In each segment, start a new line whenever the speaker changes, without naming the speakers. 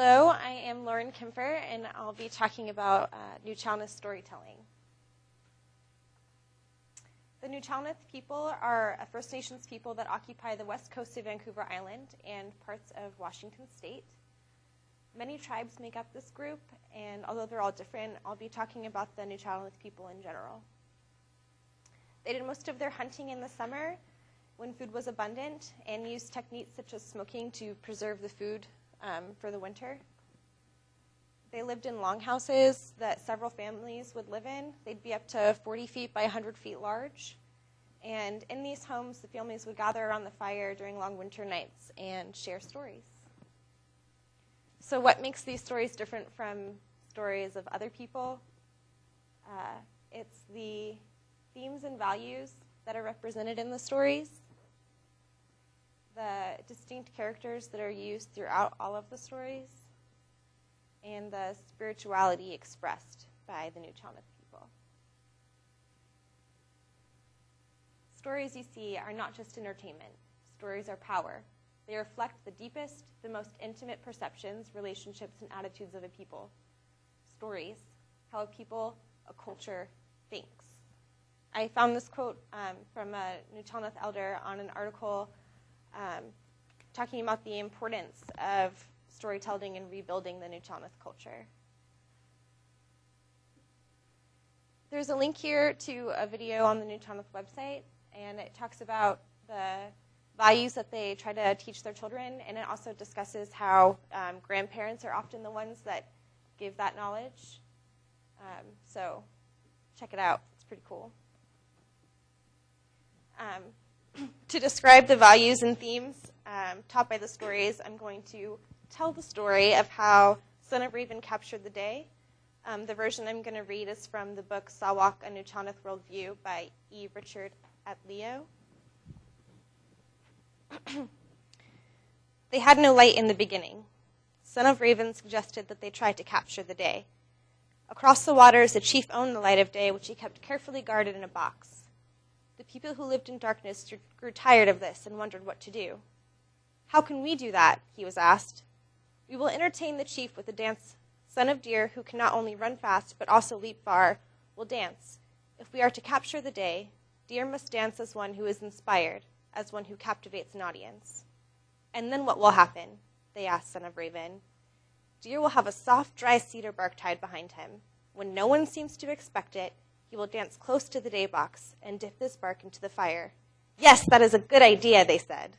Hello, I am Lauren Kemper, and I'll be talking about Nuu-chah-nulth storytelling. The Nuu-chah-nulth people are a First Nations people that occupy the west coast of Vancouver Island and parts of Washington State. Many tribes make up this group, and although they're all different, I'll be talking about the Nuu-chah-nulth people in general. They did most of their hunting in the summer when food was abundant and used techniques such as smoking to preserve the food for the winter. They lived in longhouses that several families would live in. They'd be up to 40 feet by 100 feet large. And in these homes, the families would gather around the fire during long winter nights and share stories. So what makes these stories different from stories of other people? It's the themes and values that are represented in the stories, the distinct characters that are used throughout all of the stories, and the spirituality expressed by the Nuu-chah-nulth people. Stories, you see, are not just entertainment. Stories are power. They reflect the deepest, the most intimate perceptions, relationships, and attitudes of a people. Stories, how a people, a culture, thinks. I found this quote from a Nuu-chah-nulth elder on an article talking about the importance of storytelling and rebuilding the Nuu-chah-nulth culture. There's a link here to a video on the Nuu-chah-nulth website, and it talks about the values that they try to teach their children, and it also discusses how grandparents are often the ones that give that knowledge. So check it out. It's pretty cool. To describe the values and themes taught by the stories, I'm going to tell the story of how Son of Raven captured the day. The version I'm going to read is from the book Sawak, A Nuu-chah-nulth Worldview by E. Richard Atleo. They had no light in the beginning. Son of Raven suggested that they try to capture the day. Across the waters, the chief owned the light of day, which he kept carefully guarded in a box. The people who lived in darkness grew tired of this and wondered what to do. How can we do that? He was asked. We will entertain the chief with a dance. Son of Deer, who can not only run fast but also leap far, will dance. If we are to capture the day, Deer must dance as one who is inspired, as one who captivates an audience. And then what will happen? They asked Son of Raven. Deer will have a soft, dry cedar bark tied behind him. When no one seems to expect it, he will dance close to the day box and dip this bark into the fire. Yes, that is a good idea, they said.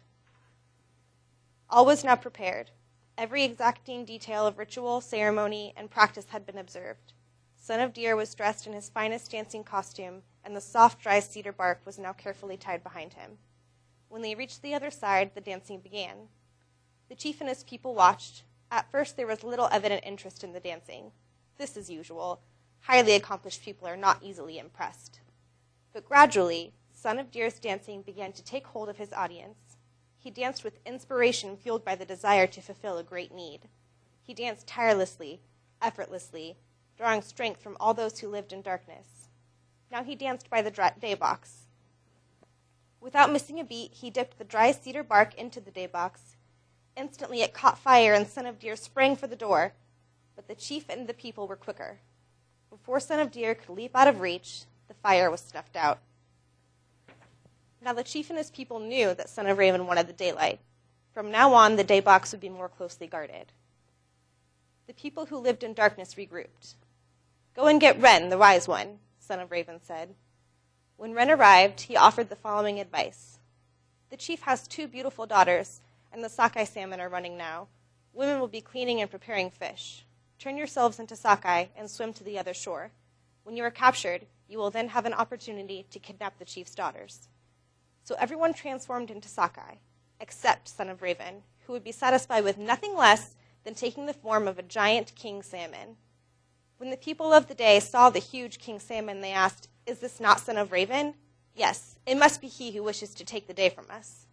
All was now prepared. Every exacting detail of ritual, ceremony, and practice had been observed. Son of Deer was dressed in his finest dancing costume, and the soft, dry cedar bark was now carefully tied behind him. When they reached the other side, the dancing began. The chief and his people watched. At first, there was little evident interest in the dancing. This is usual. Highly accomplished people are not easily impressed. But gradually, Son of Deer's dancing began to take hold of his audience. He danced with inspiration fueled by the desire to fulfill a great need. He danced tirelessly, effortlessly, drawing strength from all those who lived in darkness. Now he danced by the day box. Without missing a beat, he dipped the dry cedar bark into the day box. Instantly it caught fire, and Son of Deer sprang for the door. But the chief and the people were quicker. Before Son of Deer could leap out of reach, the fire was snuffed out. Now the chief and his people knew that Son of Raven wanted the daylight. From now on, the day box would be more closely guarded. The people who lived in darkness regrouped. Go and get Wren, the wise one, Son of Raven said. When Wren arrived, he offered the following advice. The chief has 2 beautiful daughters, and the sockeye salmon are running now. Women will be cleaning and preparing fish. Turn yourselves into sockeye and swim to the other shore. When you are captured, you will then have an opportunity to kidnap the chief's daughters. So everyone transformed into sockeye, except Son of Raven, who would be satisfied with nothing less than taking the form of a giant king salmon. When the people of the day saw the huge king salmon, they asked, "Is this not Son of Raven?" "Yes, it must be he who wishes to take the day from us."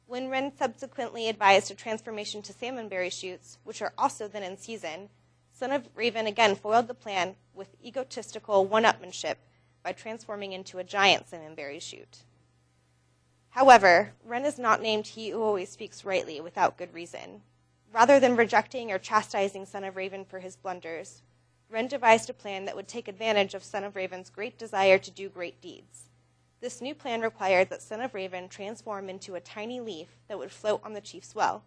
When Wren subsequently advised a transformation to salmonberry shoots, which are also then in season, Son of Raven again foiled the plan with egotistical one-upmanship by transforming into a giant salmonberry shoot. However, Wren is not named he who always speaks rightly without good reason. Rather than rejecting or chastising Son of Raven for his blunders, Wren devised a plan that would take advantage of Son of Raven's great desire to do great deeds. This new plan required that Son of Raven transform into a tiny leaf that would float on the chief's well.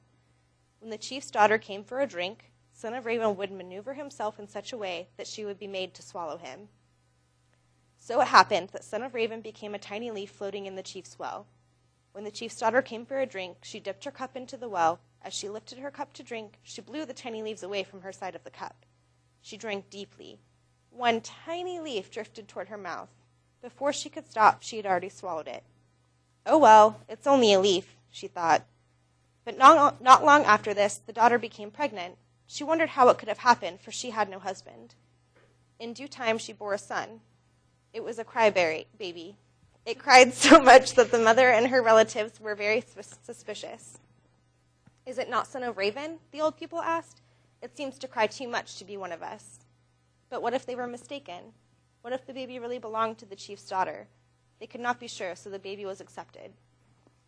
When the chief's daughter came for a drink, Son of Raven would maneuver himself in such a way that she would be made to swallow him. So it happened that Son of Raven became a tiny leaf floating in the chief's well. When the chief's daughter came for a drink, she dipped her cup into the well. As she lifted her cup to drink, she blew the tiny leaves away from her side of the cup. She drank deeply. One tiny leaf drifted toward her mouth. Before she could stop, she had already swallowed it. "Oh well, it's only a leaf," she thought. But not long after this, the daughter became pregnant. She wondered how it could have happened, for she had no husband. In due time, she bore a son. It was a crybaby. It cried so much that the mother and her relatives were very suspicious. "Is it not Son of Raven?" the old people asked. "It seems to cry too much to be one of us." But what if they were mistaken? What if the baby really belonged to the chief's daughter? They could not be sure, so the baby was accepted.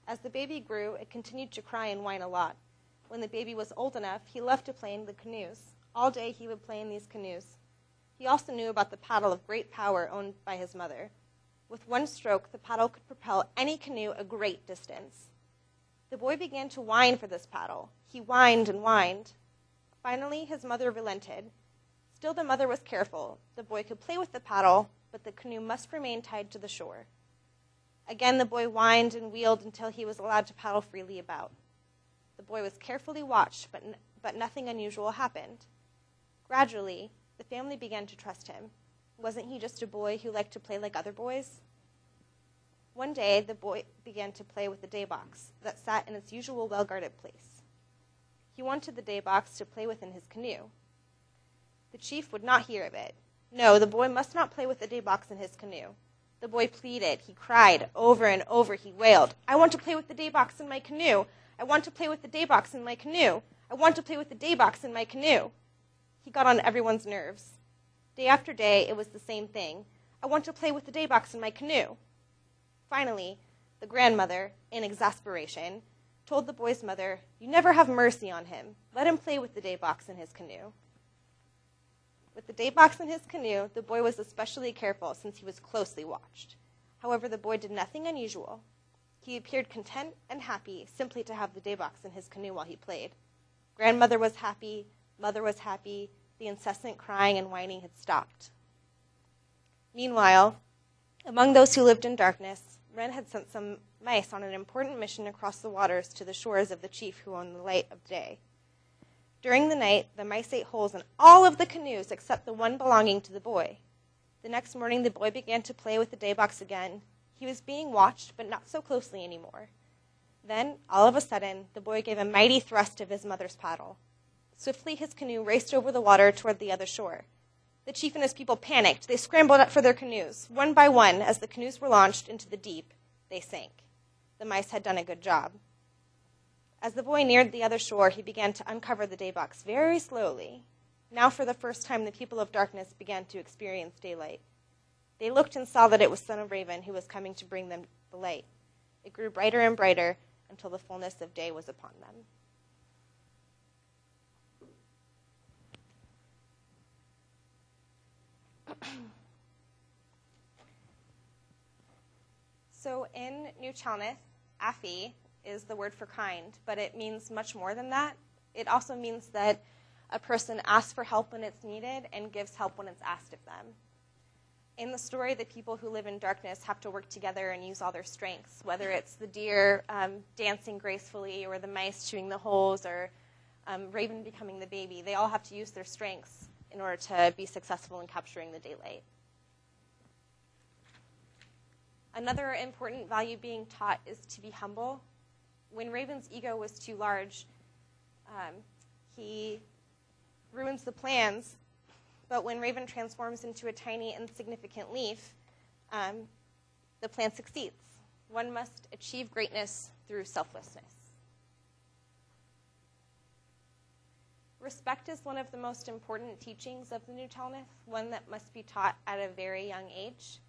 As the baby grew, it continued to cry and whine a lot. When the baby was old enough, he loved to play in the canoes. All day he would play in these canoes. He also knew about the paddle of great power owned by his mother. With one stroke, the paddle could propel any canoe a great distance. The boy began to whine for this paddle. He whined and whined. Finally, his mother relented. Still, the mother was careful. The boy could play with the paddle, but the canoe must remain tied to the shore. Again, the boy whined and wheeled until he was allowed to paddle freely about. The boy was carefully watched, but nothing unusual happened. Gradually, the family began to trust him. Wasn't he just a boy who liked to play like other boys? One day, the boy began to play with the day box that sat in its usual well-guarded place. He wanted the day box to play with in his canoe. The chief would not hear of it. No, the boy must not play with the day box in his canoe. The boy pleaded. He cried. Over and over he wailed, "I want to play with the day box in my canoe. I want to play with the day box in my canoe. I want to play with the day box in my canoe." He got on everyone's nerves. Day after day, it was the same thing. "I want to play with the day box in my canoe." Finally, the grandmother, in exasperation, told the boy's mother, "You never have mercy on him. Let him play with the day box in his canoe." With the day box in his canoe, the boy was especially careful since he was closely watched. However, the boy did nothing unusual. He appeared content and happy simply to have the day box in his canoe while he played. Grandmother was happy, mother was happy, the incessant crying and whining had stopped. Meanwhile, among those who lived in darkness, Wren had sent some mice on an important mission across the waters to the shores of the chief who owned the light of day. During the night, the mice ate holes in all of the canoes except the one belonging to the boy. The next morning, the boy began to play with the day box again. He was being watched, but not so closely anymore. Then, all of a sudden, the boy gave a mighty thrust of his mother's paddle. Swiftly, his canoe raced over the water toward the other shore. The chief and his people panicked. They scrambled up for their canoes. One by one, as the canoes were launched into the deep, they sank. The mice had done a good job. As the boy neared the other shore, he began to uncover the day box very slowly. Now, for the first time, the people of darkness began to experience daylight. They looked and saw that it was Son of Raven who was coming to bring them the light. It grew brighter and brighter until the fullness of day was upon them. So in New Chalneth, Afi is the word for kind, but it means much more than that. It also means that a person asks for help when it's needed and gives help when it's asked of them. In the story, the people who live in darkness have to work together and use all their strengths, whether it's the deer dancing gracefully or the mice chewing the holes or Raven becoming the baby. They all have to use their strengths in order to be successful in capturing the daylight. Another important value being taught is to be humble. When Raven's ego was too large, he ruins the plans, but when Raven transforms into a tiny, insignificant leaf, the plan succeeds. One must achieve greatness through selflessness. Respect is one of the most important teachings of the New Chalneth, one that must be taught at a very young age.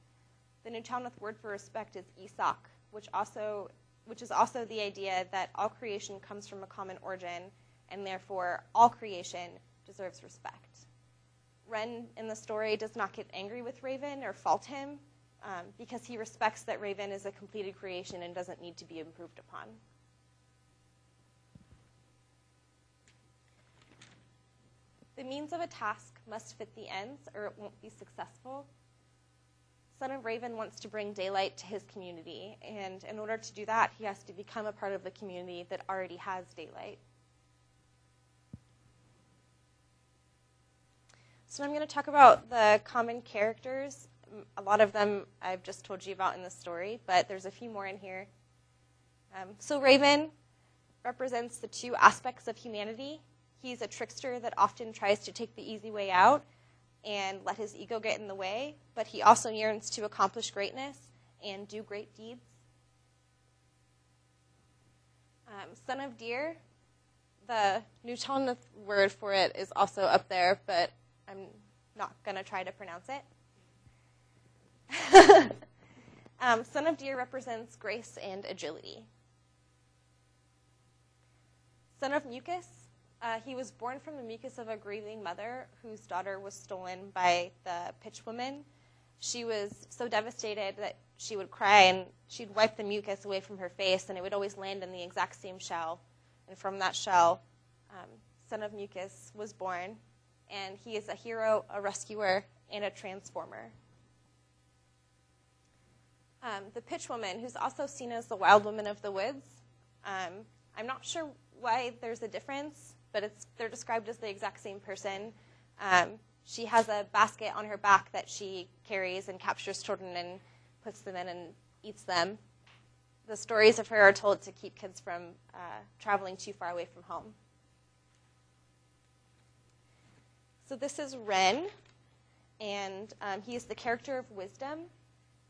The New Chalneth word for respect is isak, which is also the idea that all creation comes from a common origin and therefore all creation deserves respect. Wren in the story does not get angry with Raven or fault him because he respects that Raven is a completed creation and doesn't need to be improved upon. The means of a task must fit the ends, or it won't be successful. Son of Raven wants to bring daylight to his community, and in order to do that, he has to become a part of the community that already has daylight. So I'm going to talk about the common characters. A lot of them I've just told you about in the story, but there's a few more in here. So Raven represents the two aspects of humanity. He's a trickster that often tries to take the easy way out and let his ego get in the way, but he also yearns to accomplish greatness and do great deeds. Son of Deer, the Newtoneth word for it is also up there, but I'm not going to try to pronounce it. Son of Deer represents grace and agility. Son of Mucus, he was born from the mucus of a grieving mother whose daughter was stolen by the pitch woman. She was so devastated that she would cry and she'd wipe the mucus away from her face, and it would always land in the exact same shell. And from that shell, Son of Mucus was born, and he is a hero, a rescuer, and a transformer. The pitch woman, who's also seen as the wild woman of the woods, I'm not sure why there's a difference, but they're described as the exact same person. She has a basket on her back that she carries and captures children and puts them in and eats them. The stories of her are told to keep kids from traveling too far away from home. So this is Wren, and he is the character of wisdom.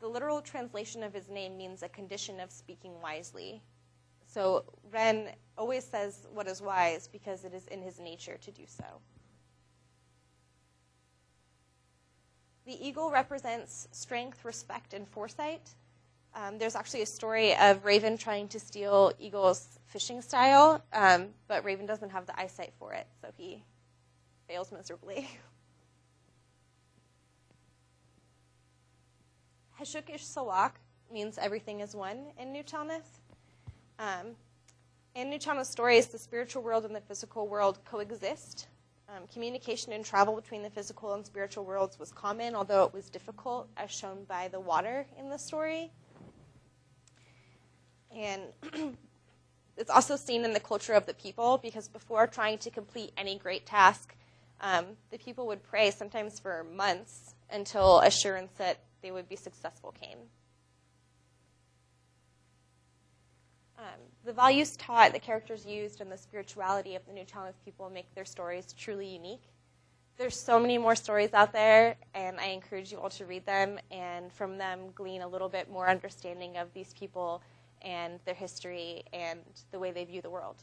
The literal translation of his name means a condition of speaking wisely. So Wren always says what is wise because it is in his nature to do so. The eagle represents strength, respect, and foresight. There's actually a story of Raven trying to steal Eagle's fishing style, but Raven doesn't have the eyesight for it, so he fails miserably. Heshukish Salak means everything is one in Newtoneth. In Newtoneth's stories, the spiritual world and the physical world coexist. Communication and travel between the physical and spiritual worlds was common, although it was difficult, as shown by the water in the story. And it's also seen in the culture of the people, because before trying to complete any great task, the people would pray sometimes for months until assurance that they would be successful came. The values taught, the characters used, and the spirituality of the Newtoneth people make their stories truly unique. There's so many more stories out there, and I encourage you all to read them and from them glean a little bit more understanding of these people and their history and the way they view the world.